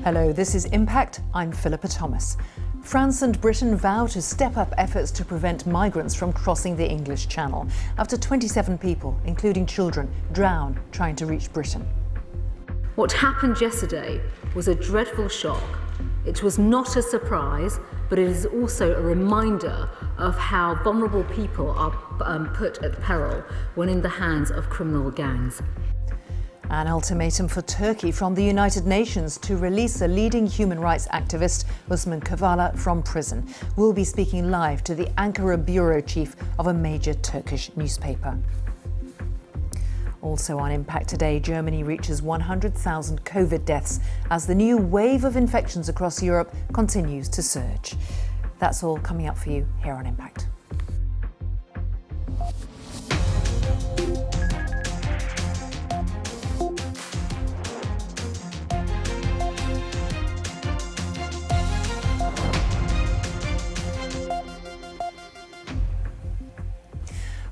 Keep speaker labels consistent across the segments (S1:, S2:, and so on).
S1: Hello, this is Impact. I'm Philippa Thomas. France and Britain vow to step up efforts to prevent migrants from crossing the English Channel after 27 people, including children, drowned trying to reach Britain.
S2: What happened yesterday was a dreadful shock. It was not a surprise, but it is also a reminder of how vulnerable people are put at peril when in the hands of criminal gangs.
S1: An ultimatum for Turkey from the United Nations to release a leading human rights activist, Osman Kavala, from prison. We'll be speaking live to the Ankara bureau chief of a major Turkish newspaper. Also on Impact today, Germany reaches 100,000 COVID deaths as the new wave of infections across Europe continues to surge. That's all coming up for you here on Impact.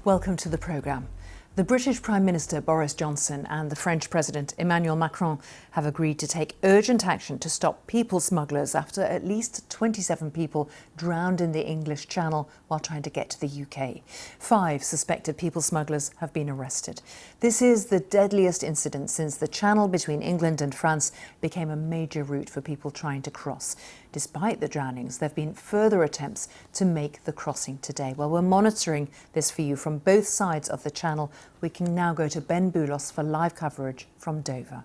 S1: Welcome to the programme. The British Prime Minister Boris Johnson and the French President Emmanuel Macron have agreed to take urgent action to stop people smugglers after at least 27 people drowned in the English Channel while trying to get to the UK. 5 suspected people smugglers have been arrested. This is the deadliest incident since the Channel between England and France became a major route for people trying to cross. Despite the drownings, there have been further attempts to make the crossing today. Well, we're monitoring this for you from both sides of the Channel. We can now go to Ben Boulos for live coverage from Dover.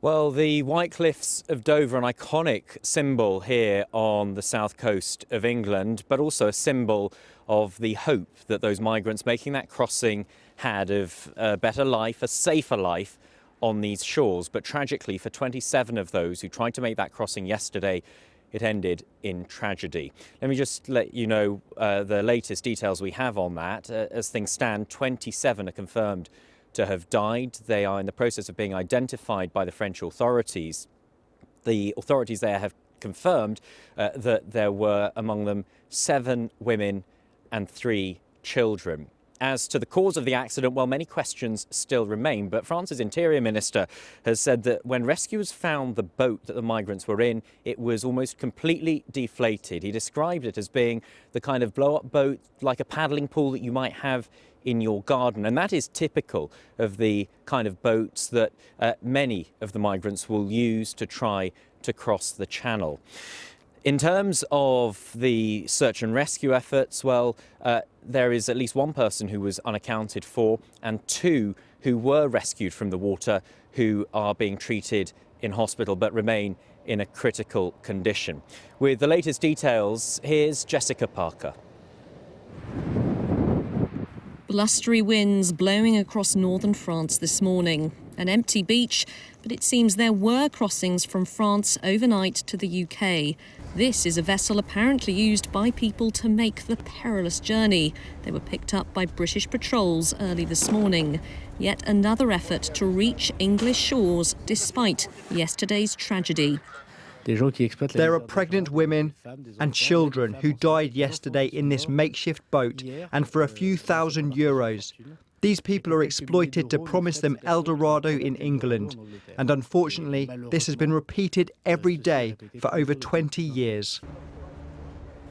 S3: Well, the White Cliffs of Dover, an iconic symbol here on the south coast of England, but also a symbol of the hope that those migrants making that crossing had of a better life, a safer life on these shores. But tragically, for 27 of those who tried to make that crossing yesterday, it ended in tragedy. Let me just let you know the latest details we have on that. As things stand, 27 are confirmed to have died. They are in the process of being identified by the French authorities. The authorities there have confirmed that there were among them 7 women and 3 children. As to the cause of the accident, well, many questions still remain, but France's Interior Minister has said that when rescuers found the boat that the migrants were in, it was almost completely deflated. He described it as being the kind of blow-up boat, like a paddling pool that you might have in your garden. And that is typical of the kind of boats that many of the migrants will use to try to cross the Channel. In terms of the search and rescue efforts, well, there is at least 1 person who was unaccounted for and 2 who were rescued from the water who are being treated in hospital but remain in a critical condition. With the latest details, here's Jessica Parker.
S4: Blustery winds blowing across northern France this morning. An empty beach, but it seems there were crossings from France overnight to the UK. This is a vessel apparently used by people to make the perilous journey. They were picked up by British patrols early this morning. Yet another effort to reach English shores despite yesterday's tragedy.
S5: There are pregnant women and children who died yesterday in this makeshift boat, and for a few thousand euros. These people are exploited to promise them El Dorado in England, and unfortunately this has been repeated every day for over 20 years.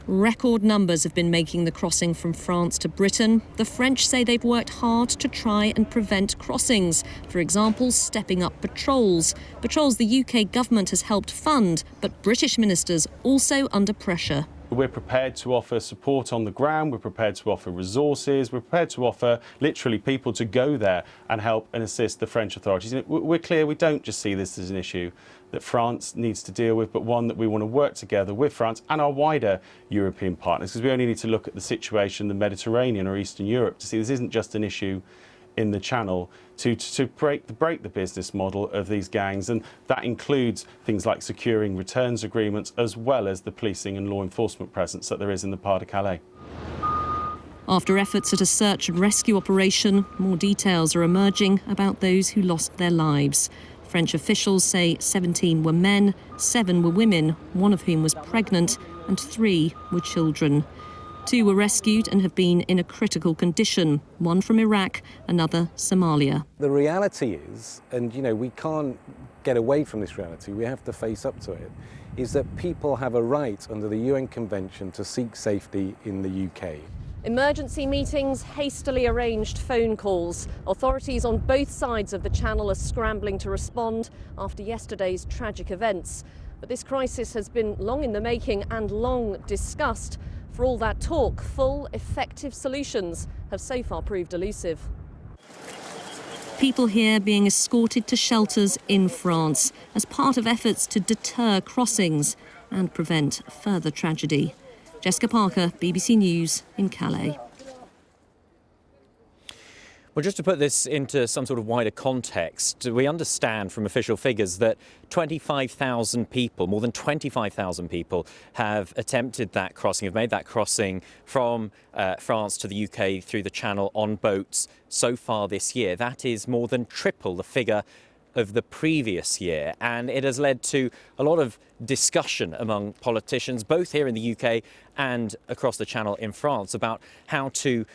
S4: Record numbers have been making the crossing from France to Britain. The French say they've worked hard to try and prevent crossings. For example, stepping up patrols. Patrols the UK government has helped fund, but British ministers also under pressure.
S6: We're prepared to offer support on the ground, we're prepared to offer resources, we're prepared to offer literally people to go there and help and assist the French authorities. We're clear we don't just see this as an issue that France needs to deal with, but one that we want to work together with France and our wider European partners, because we only need to look at the situation in the Mediterranean or Eastern Europe to see this isn't just an issue in the Channel to break the business model of these gangs, and that includes things like securing returns agreements as well as the policing and law enforcement presence that there is in the Pas de Calais.
S4: After efforts at a search and rescue operation, more details are emerging about those who lost their lives. French officials say 17 were men, 7 were women, 1 of whom was pregnant, and 3 were children. 2 were rescued and have been in a critical condition, one from Iraq, another Somalia.
S7: The reality is, and we can't get away from this reality, we have to face up to it, is that people have a right under the UN Convention to seek safety in the UK.
S8: Emergency meetings, hastily arranged phone calls. Authorities on both sides of the channel are scrambling to respond after yesterday's tragic events. But this crisis has been long in the making and long discussed. For all that talk, full, effective solutions have so far proved elusive.
S4: People here being escorted to shelters in France as part of efforts to deter crossings and prevent further tragedy. Jessica Parker, BBC News in Calais.
S3: Well, just to put this into some sort of wider context, we understand from official figures that 25,000 people, more than 25,000 people, have attempted that crossing, have made that crossing from France to the UK through the Channel on boats so far this year. That is more than triple the figure of the previous year, and it has led to a lot of discussion among politicians, both here in the UK and across the Channel in France, about how to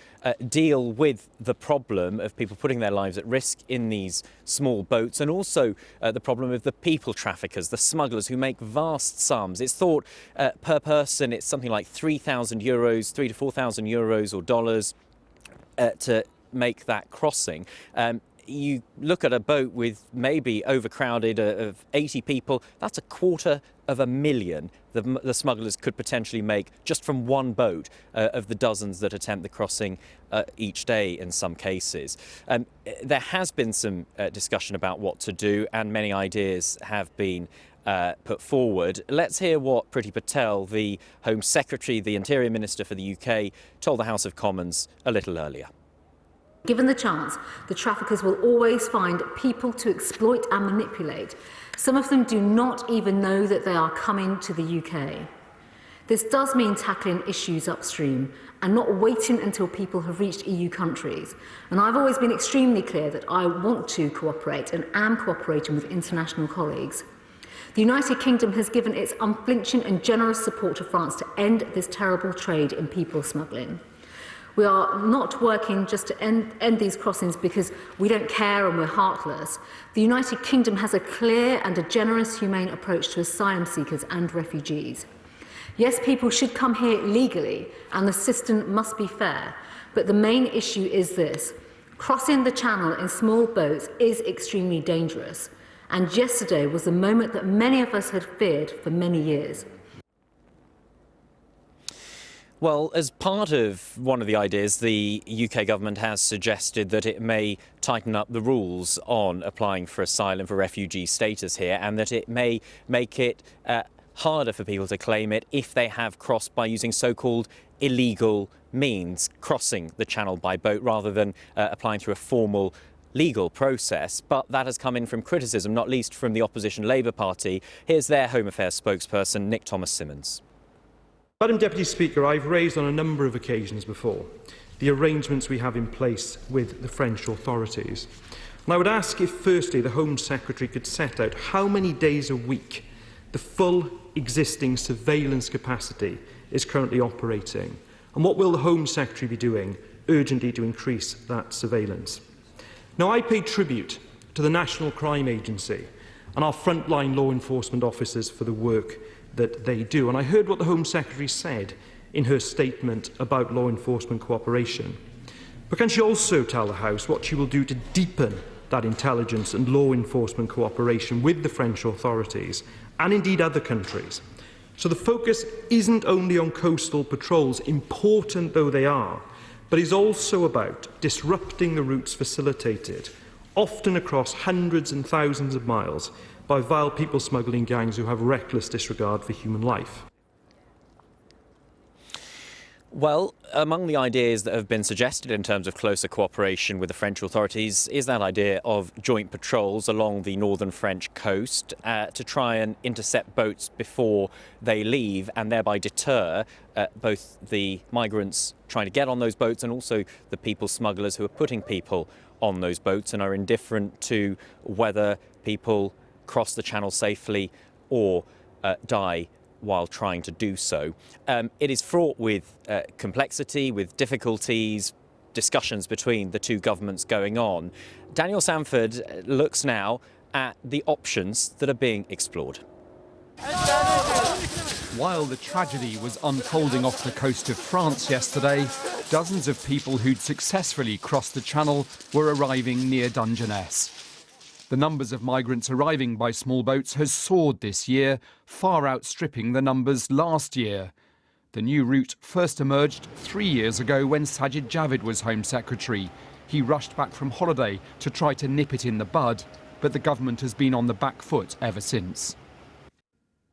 S3: deal with the problem of people putting their lives at risk in these small boats, and also the problem of the people traffickers, the smugglers who make vast sums. It's thought per person it's something like €3,000, €3,000 to €4,000 or dollars to make that crossing. You look at a boat with maybe overcrowded of 80 people, that's $250,000 the smugglers could potentially make just from one boat of the dozens that attempt the crossing each day in some cases. There has been some discussion about what to do, and many ideas have been put forward. Let's hear what Priti Patel, the Home Secretary, the Interior Minister for the UK, told the House of Commons a little earlier.
S2: Given the chance, the traffickers will always find people to exploit and manipulate. Some of them do not even know that they are coming to the UK. This does mean tackling issues upstream and not waiting until people have reached EU countries. And I've always been extremely clear that I want to cooperate and am cooperating with international colleagues. The United Kingdom has given its unflinching and generous support to France to end this terrible trade in people smuggling. We are not working just to end these crossings because we don't care and we're heartless. The United Kingdom has a clear and a generous, humane approach to asylum seekers and refugees. Yes, people should come here legally and the system must be fair, but the main issue is this. Crossing the Channel in small boats is extremely dangerous, and yesterday was the moment that many of us had feared for many years.
S3: Well, as part of one of the ideas, the UK government has suggested that it may tighten up the rules on applying for asylum, for refugee status here, and that it may make it harder for people to claim it if they have crossed by using so-called illegal means, crossing the Channel by boat rather than applying through a formal legal process. But that has come in from criticism, not least from the opposition Labour Party. Here's their Home Affairs spokesperson, Nick Thomas-Simmons.
S9: Madam Deputy Speaker, I've raised on a number of occasions before the arrangements we have in place with the French authorities. And I would ask if, firstly, the Home Secretary could set out how many days a week the full existing surveillance capacity is currently operating, and what will the Home Secretary be doing urgently to increase that surveillance. Now, I pay tribute to the National Crime Agency and our frontline law enforcement officers for the work that they do. And I heard what the Home Secretary said in her statement about law enforcement cooperation. But can she also tell the House what she will do to deepen that intelligence and law enforcement cooperation with the French authorities and indeed other countries? So the focus isn't only on coastal patrols, important though they are, but is also about disrupting the routes facilitated, often across hundreds and thousands of miles, by vile people smuggling gangs who have reckless disregard for human life.
S3: Well, among the ideas that have been suggested in terms of closer cooperation with the French authorities is that idea of joint patrols along the northern French coast to try and intercept boats before they leave and thereby deter both the migrants trying to get on those boats and also the people smugglers who are putting people on those boats and are indifferent to whether people cross the Channel safely or die while trying to do so. It is fraught with complexity, with difficulties, discussions between the two governments going on. Daniel Sanford looks now at the options that are being explored.
S10: While the tragedy was unfolding off the coast of France yesterday, dozens of people who'd successfully crossed the Channel were arriving near Dungeness. The numbers of migrants arriving by small boats has soared this year, far outstripping the numbers last year. The new route first emerged 3 years ago when Sajid Javid was Home Secretary. He rushed back from holiday to try to nip it in the bud, but the government has been on the back foot ever since.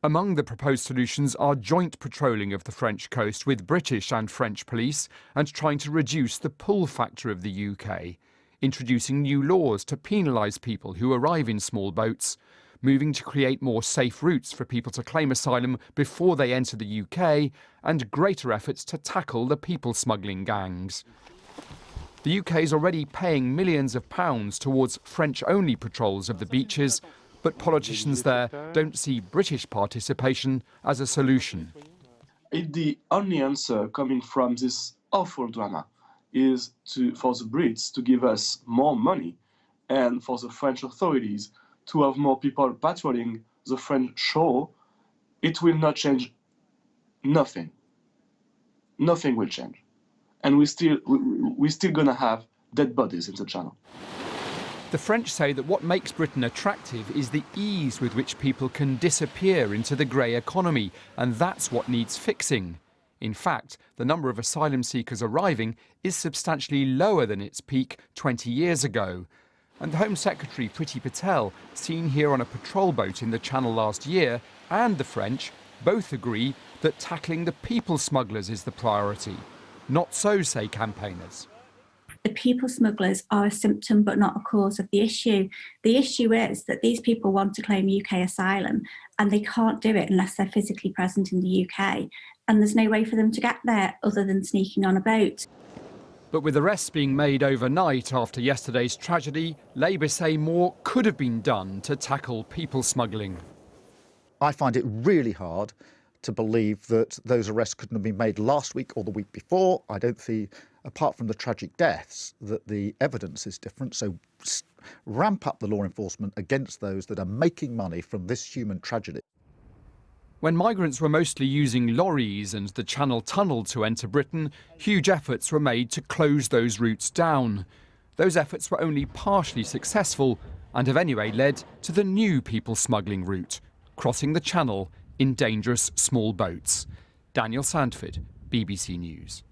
S10: Among the proposed solutions are joint patrolling of the French coast with British and French police and trying to reduce the pull factor of the UK, introducing new laws to penalise people who arrive in small boats, moving to create more safe routes for people to claim asylum before they enter the UK, and greater efforts to tackle the people smuggling gangs. The UK is already paying millions of pounds towards French-only patrols of the beaches, but politicians there don't see British participation as a solution.
S11: If the only answer coming from this awful drama is for the Brits to give us more money and for the French authorities to have more people patrolling the French shore, it will not change nothing. Nothing will change. And we're still going to have dead bodies in the Channel.
S10: The French say that what makes Britain attractive is the ease with which people can disappear into the grey economy, and that's what needs fixing. In fact, the number of asylum seekers arriving is substantially lower than its peak 20 years ago. And the Home Secretary, Priti Patel, seen here on a patrol boat in the Channel last year, and the French both agree that tackling the people smugglers is the priority. Not so, say campaigners.
S12: The people smugglers are a symptom but not a cause of the issue. The issue is that these people want to claim UK asylum and they can't do it unless they're physically present in the UK. And there's no way for them to get there other than sneaking on a boat.
S10: But with arrests being made overnight after yesterday's tragedy, Labour say more could have been done to tackle people smuggling.
S13: I find it really hard to believe that those arrests couldn't have been made last week or the week before. I don't see, apart from the tragic deaths, that the evidence is different. So ramp up the law enforcement against those that are making money from this human tragedy.
S10: When migrants were mostly using lorries and the Channel Tunnel to enter Britain, huge efforts were made to close those routes down. Those efforts were only partially successful and have anyway led to the new people smuggling route, crossing the Channel in dangerous small boats. Daniel Sandford, BBC News.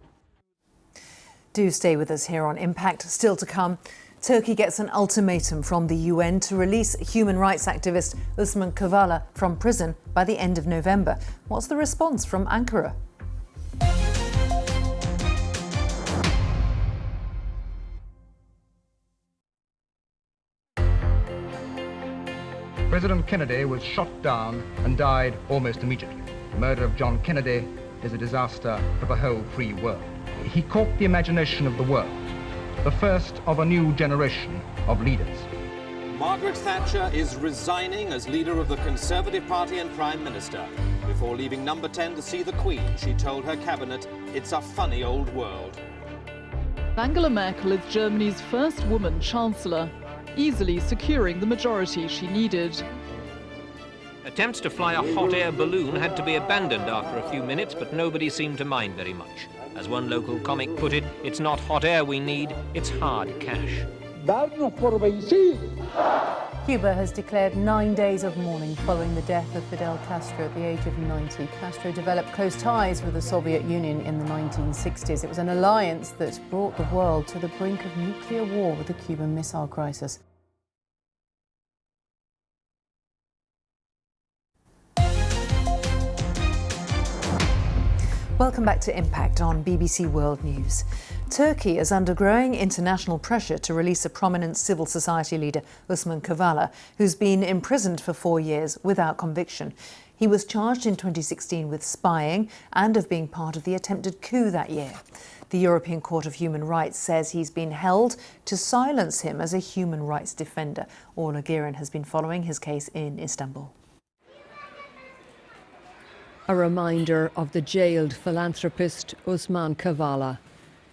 S1: Do stay with us here on Impact. Still to come, Turkey gets an ultimatum from the UN to release human rights activist Osman Kavala from prison by the end of November. What's the response from Ankara?
S14: President Kennedy was shot down and died almost immediately. The murder of John Kennedy is a disaster for the whole free world. He caught the imagination of the world, the first of a new generation of leaders.
S15: Margaret Thatcher is resigning as leader of the Conservative Party and Prime Minister. Before leaving number 10 to see the Queen, she told her cabinet, "It's a funny old world."
S16: Angela Merkel is Germany's first woman chancellor, easily securing the majority she needed.
S17: Attempts to fly a hot air balloon had to be abandoned after a few minutes, but nobody seemed to mind very much. As one local comic put it, it's not hot air we need, it's hard cash.
S18: Cuba has declared 9 days of mourning following the death of Fidel Castro at the age of 90. Castro developed close ties with the Soviet Union in the 1960s. It was an alliance that brought the world to the brink of nuclear war with the Cuban Missile Crisis. Welcome back to Impact on BBC World News. Turkey is under growing international pressure to release a prominent civil society leader, Osman Kavala, who's been imprisoned for 4 years without conviction. He was charged in 2016 with spying and of being part of the attempted coup that year. The European Court of Human Rights says he's been held to silence him as a human rights defender. Orla Girin has been following his case in Istanbul.
S2: a reminder of the jailed philanthropist Osman Kavala.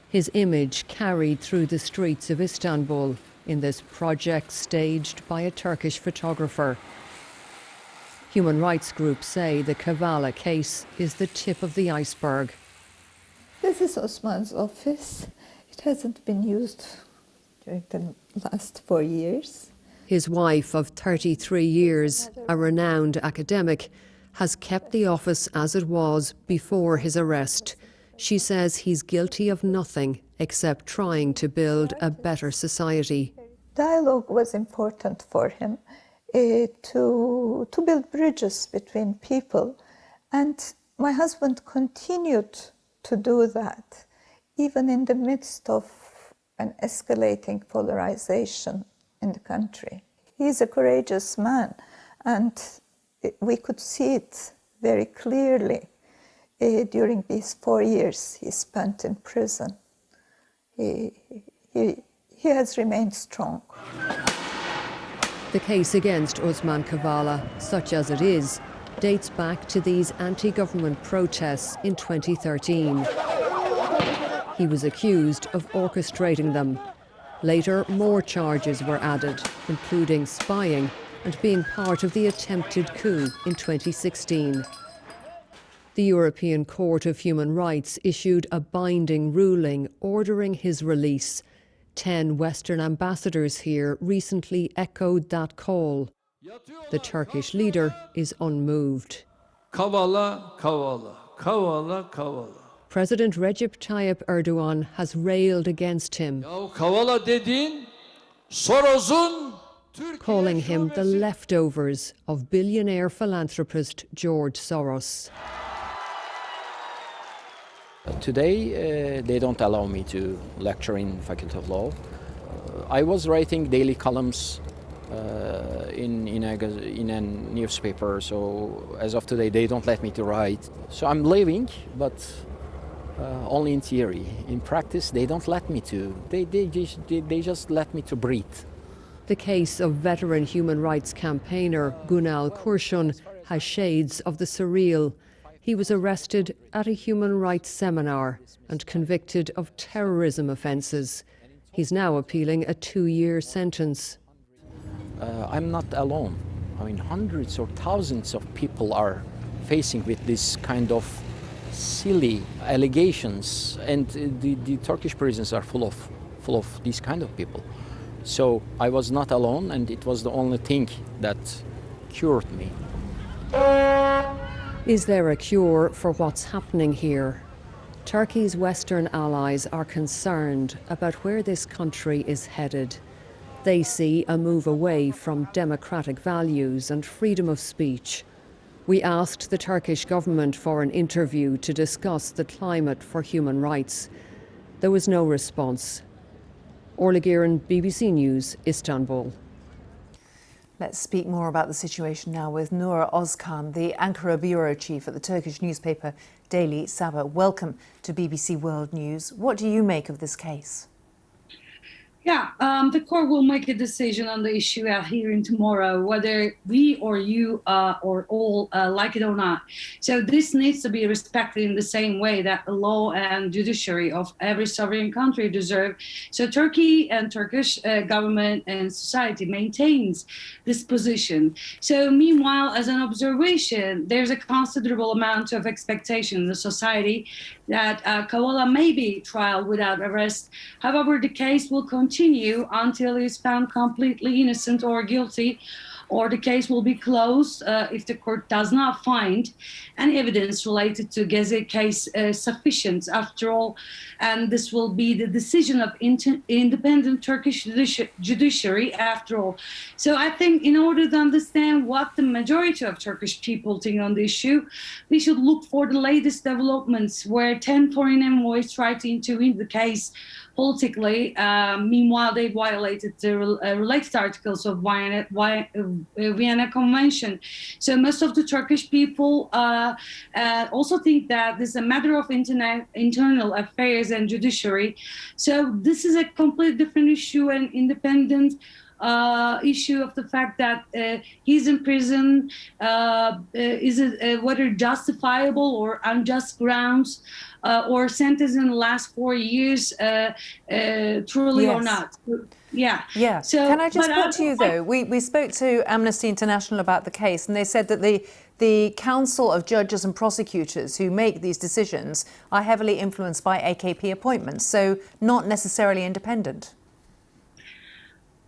S2: His image carried through the streets of Istanbul in this project staged by a Turkish photographer. Human rights groups say the Kavala case is the tip of the iceberg.
S19: This is Osman's office. It hasn't been used during the last 4 years.
S2: His wife of 33 years, a renowned academic, has kept the office as it was before his arrest. She says he's guilty of nothing except trying to build a better society.
S19: Dialogue was important for him, to build bridges between people. And my husband continued to do that, even in the midst of an escalating polarization in the country. He's a courageous man, and we could see it very clearly during these 4 years he spent in prison. He has remained strong.
S2: The case against Osman Kavala, such as it is, dates back to these anti-government protests in 2013. He was accused of orchestrating them. Later, more charges were added, including spying and being part of the attempted coup in 2016. The European Court of Human Rights issued a binding ruling ordering his release. 10 Western ambassadors here recently echoed that call. The Turkish leader is unmoved.
S20: Kavala, Kavala, Kavala, Kavala.
S2: President Recep Tayyip Erdogan has railed against him,
S20: Kavala dediğin Soros'un
S2: calling him the leftovers of billionaire philanthropist George Soros.
S21: Today, they don't allow me to lecture in Faculty of Law. I was writing daily columns in a newspaper, so as of today, they don't let me to write. So I'm leaving, but only in theory. In practice, they don't let me to. They just let me to breathe.
S2: The case of veteran human rights campaigner Gunal Kurshun has shades of the surreal. He was arrested at a human rights seminar and convicted of terrorism offences. He's now appealing a 2-year sentence.
S21: I'm not alone. I mean, hundreds or thousands of people are facing with this kind of silly allegations, and the Turkish prisons are full of these kind of people. So I was not alone, and it was the only thing that cured me.
S2: Is there a cure for what's happening here? Turkey's Western allies are concerned about where this country is headed. They see a move away from democratic values and freedom of speech. We asked the Turkish government for an interview to discuss the climate for human rights. There was no response. Orla Giran, BBC News, Istanbul.
S1: Let's speak more about the situation now with Noura Özkan, the Ankara bureau chief at the Turkish newspaper Daily Sabah. Welcome to BBC World News. What do you make of this case?
S22: Yeah, the court will make a decision on the issue at hearing tomorrow, whether we or you or all like it or not. So this needs to be respected in the same way that the law and judiciary of every sovereign country deserve. So Turkey and Turkish government and society maintains this position. So meanwhile, as an observation, there's a considerable amount of expectation in the society that Kavala may be tried without arrest. However, the case will continue until he is found completely innocent or guilty, or the case will be closed if the court does not find any evidence related to Gezi case sufficient after all. And this will be the decision of independent Turkish judiciary after all. So I think in order to understand what the majority of Turkish people think on the issue, we should look for the latest developments where 10 foreign envoys try to intervene the case politically. Meanwhile, they violated the related articles of Vienna Convention. So most of the Turkish people also think that this is a matter of internal affairs and judiciary. So this is a completely different issue, and independent issue of the fact that he's in prison. Is it whether justifiable or unjust grounds, or sentenced in the last 4 years, truly or not? Yeah.
S1: Yeah.
S22: So,
S1: can I just
S22: but
S1: put to you, though, we spoke to Amnesty International about the case, and they said that the council of judges and prosecutors who make these decisions are heavily influenced by AKP appointments, so not necessarily independent.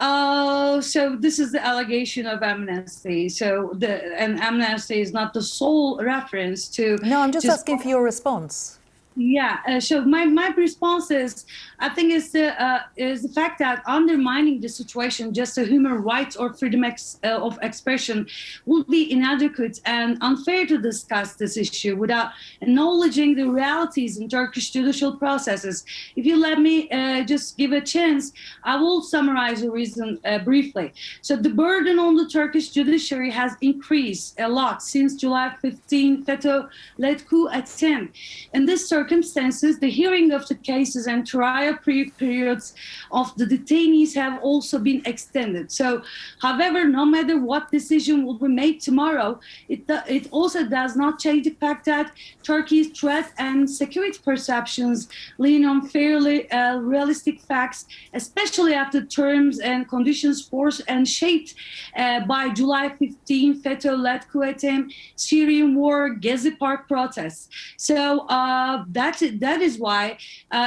S22: So this is the allegation of Amnesty. And Amnesty is not the sole reference to.
S1: No, I'm just asking for your response.
S22: Yeah. So my response is, I think is the fact that undermining the situation just to human rights or freedom of expression would be inadequate and unfair to discuss this issue without acknowledging the realities in Turkish judicial processes. If you let me just give a chance, I will summarize the reason briefly. So the burden on the Turkish judiciary has increased a lot since July 15 FETÖ-led coup attempt. In this circumstances, the hearing of the cases and trial periods of the detainees have also been extended. So, however, no matter what decision will be made tomorrow, it also does not change the fact that Turkey's threat and security perceptions lean on fairly realistic facts, especially after terms and conditions forced and shaped by July 15 FETÖ-led coup attempt, Syrian war, Gezi Park protests. So that is why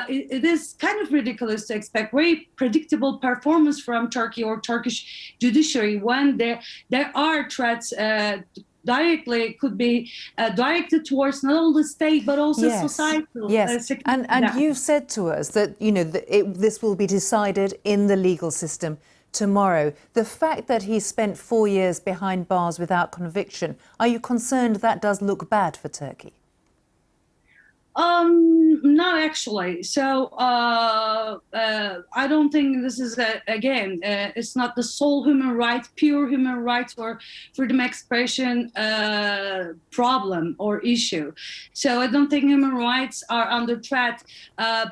S22: it is kind of ridiculous to expect very predictable performance from Turkey or Turkish judiciary when there are threats directly could be directed towards not only the state but also societal.
S1: Yes, and you've said to us that this will be decided in the legal system tomorrow. The fact that he spent 4 years behind bars without conviction, are you concerned that does look bad for Turkey?
S22: No, actually. So I don't think this is it's not the sole pure human rights or freedom of expression problem or issue. So I don't think human rights are under threat.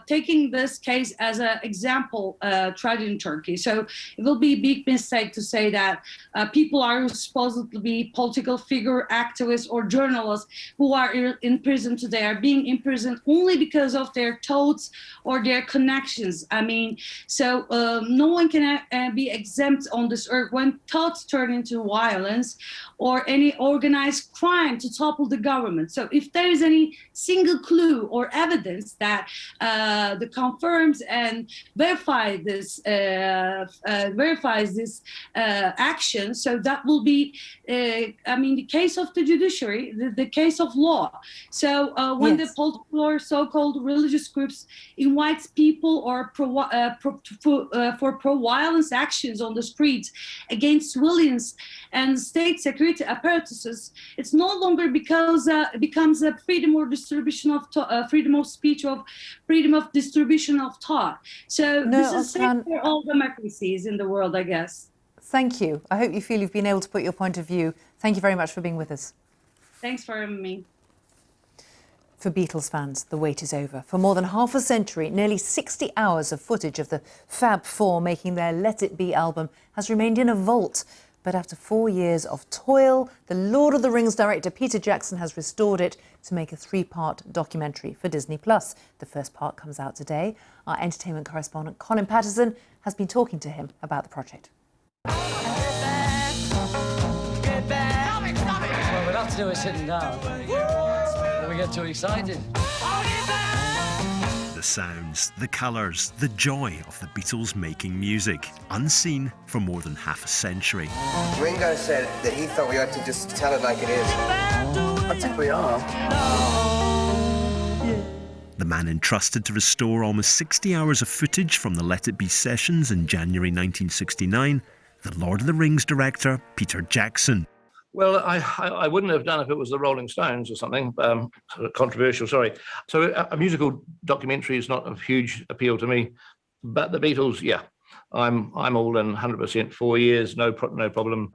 S22: Taking this case as an example, tried in Turkey. So it will be a big mistake to say that people are supposedly political figure, activists, or journalists who are in prison today are being imprisoned only because of their thoughts or their connections. I mean, so no one can be exempt on this earth when thoughts turn into violence or any organized crime to topple the government. So if there is any single clue or evidence that confirms and verifies this action, so that will be, the case of the judiciary, the case of law. So when the political or so-called religious groups invites people or for pro-violence actions on the streets against civilians and state security apparatuses, it's no longer becomes a freedom or distribution of freedom of speech or freedom of distribution of thought. So this is same for all democracies in the world, I guess.
S1: Thank you. I hope you feel you've been able to put your point of view. Thank you very much for being with us.
S22: Thanks for having me.
S1: For Beatles fans, the wait is over. For more than half a century, nearly 60 hours of footage of the Fab Four making their Let It Be album has remained in a vault. But after 4 years of toil, the Lord of the Rings director Peter Jackson has restored it to make a 3-part documentary for Disney+. The first part comes out today. Our entertainment correspondent Colin Patterson has been talking to him about the project.
S5: Well, we'll have to do it sitting down. We get too excited.
S6: The sounds, the colours, the joy of the Beatles making music, unseen for more than half a century.
S23: Ringo said that he thought we ought to just tell it like it is. I think we are.
S6: The man entrusted to restore almost 60 hours of footage from the Let It Be sessions in January 1969, the Lord of the Rings director, Peter Jackson.
S24: Well, I wouldn't have done if it was the Rolling Stones or something, sort of controversial, sorry. So a musical documentary is not of huge appeal to me, but the Beatles, yeah, I'm all in 100%, 4 years, no problem.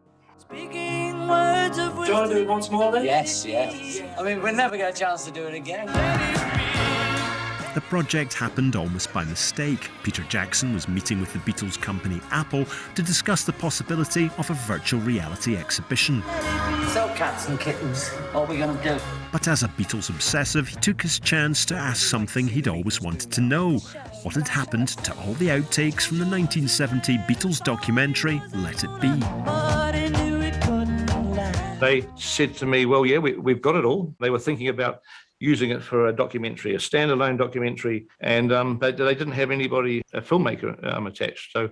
S5: Do you want to do it once more then? Yes. I mean, we'll never get a chance to do it again.
S6: the project happened almost by mistake. Peter Jackson was meeting with the Beatles company Apple to discuss the possibility of a virtual reality exhibition.
S5: Sell cats and kittens. What are we going to do?
S6: But as a Beatles obsessive, he took his chance to ask something he'd always wanted to know. What had happened to all the outtakes from the 1970 Beatles documentary, Let It Be?
S24: They said to me, well, yeah, we've got it all. They were thinking about using it for a documentary, a standalone documentary, and but they didn't have anybody, a filmmaker attached. So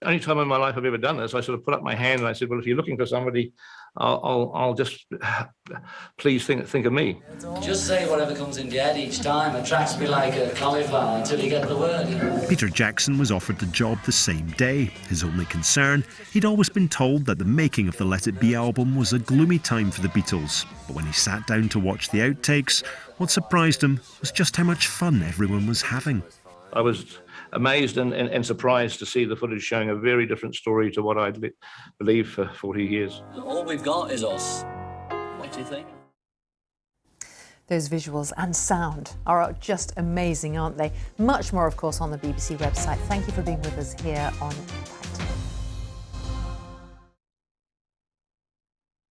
S24: the only time in my life I've ever done this, I sort of put up my hand and I said, well, if you're looking for somebody, I'll just, please think of me.
S5: Just say whatever comes in your head each time. Attracts me like a cauliflower until you get the word.
S6: Peter Jackson was offered the job the same day. His only concern, he'd always been told that the making of the Let It Be album was a gloomy time for the Beatles. But when he sat down to watch the outtakes, what surprised him was just how much fun everyone was having.
S24: I was amazed and surprised to see the footage showing a very different story to what I'd believed for 40 years.
S5: All we've got is us. What do you think?
S1: Those visuals and sound are just amazing, aren't they? Much more, of course, on the BBC website. Thank you for being with us here on